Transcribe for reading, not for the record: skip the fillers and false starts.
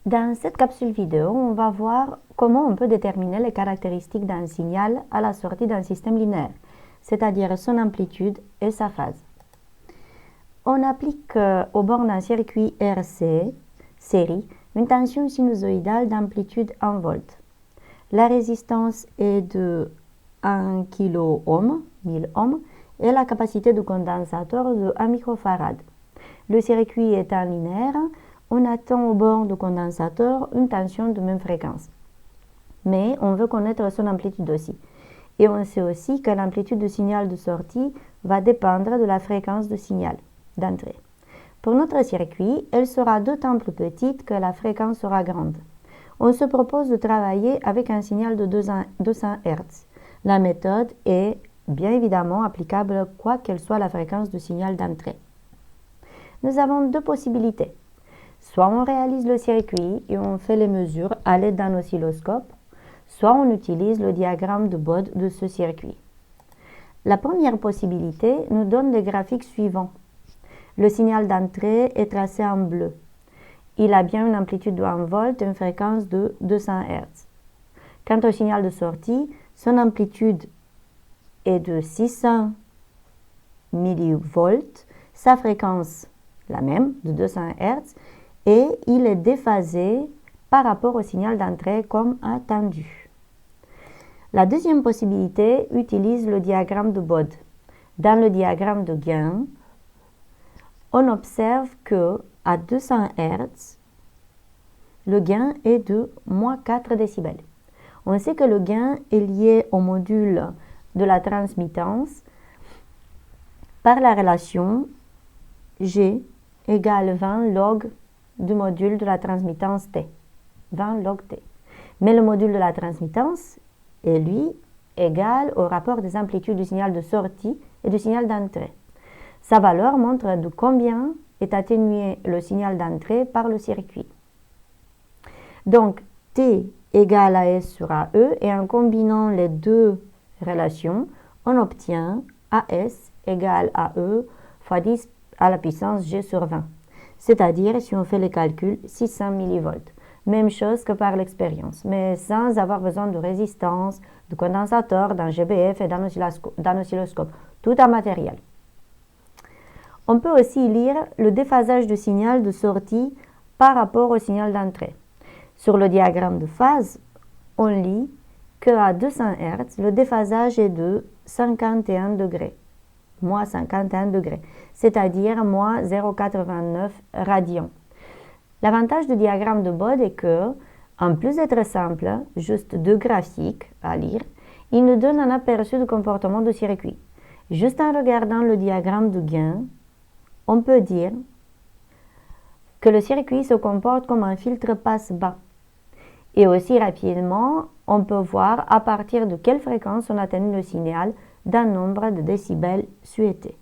Dans cette capsule vidéo, on va voir comment on peut déterminer les caractéristiques d'un signal à la sortie d'un système linéaire, c'est-à-dire son amplitude et sa phase. On applique au bord d'un circuit RC, série, une tension sinusoïdale d'amplitude 1 volt. La résistance est de 1 kΩ, 1000 ohms, et la capacité du condensateur de 1 microfarad. Le circuit étant linéaire, on attend au bord du condensateur une tension de même fréquence. Mais on veut connaître son amplitude aussi. Et on sait aussi que l'amplitude du signal de sortie va dépendre de la fréquence du signal d'entrée. Pour notre circuit, elle sera d'autant plus petite que la fréquence sera grande. On se propose de travailler avec un signal de 200 Hz. La méthode est bien évidemment applicable quoi qu'elle soit la fréquence du signal d'entrée. Nous avons deux possibilités. Soit on réalise le circuit et on fait les mesures à l'aide d'un oscilloscope, soit on utilise le diagramme de Bode de ce circuit. La première possibilité nous donne les graphiques suivants. Le signal d'entrée est tracé en bleu. Il a bien une amplitude de 1 volt et une fréquence de 200 Hz. Quant au signal de sortie, son amplitude est de 600 millivolts, sa fréquence la même, de 200 Hz, et il est déphasé par rapport au signal d'entrée comme attendu. La deuxième possibilité utilise le diagramme de Bode. Dans le diagramme de gain, on observe que à 200 Hz, le gain est de moins 4 décibels. On sait que le gain est lié au module de la transmittance par la relation G égale 20 log du module de la transmittance T, 20 log T. Mais le module de la transmittance est, lui, égal au rapport des amplitudes du signal de sortie et du signal d'entrée. Sa valeur montre de combien est atténué le signal d'entrée par le circuit. Donc, T égale à S sur AE, et en combinant les deux relations, on obtient AS égale AE fois 10 à la puissance G sur 20. C'est-à-dire, si on fait les calculs, 600 millivolts. Même chose que par l'expérience, mais sans avoir besoin de résistance, de condensateur, d'un GBF et d'un oscilloscope, tout en matériel. On peut aussi lire le déphasage du signal de sortie par rapport au signal d'entrée. Sur le diagramme de phase, on lit qu'à 200 Hz, le déphasage est de 51 degrés, moins 51 degrés, c'est-à-dire moins 0,89 radians. L'avantage du diagramme de Bode est que, en plus d'être simple, juste deux graphiques à lire, il nous donne un aperçu du comportement du circuit. Juste en regardant le diagramme de gain, on peut dire que le circuit se comporte comme un filtre passe-bas. Et aussi rapidement, on peut voir à partir de quelle fréquence on atténue le signal d'un nombre de décibels souhaité.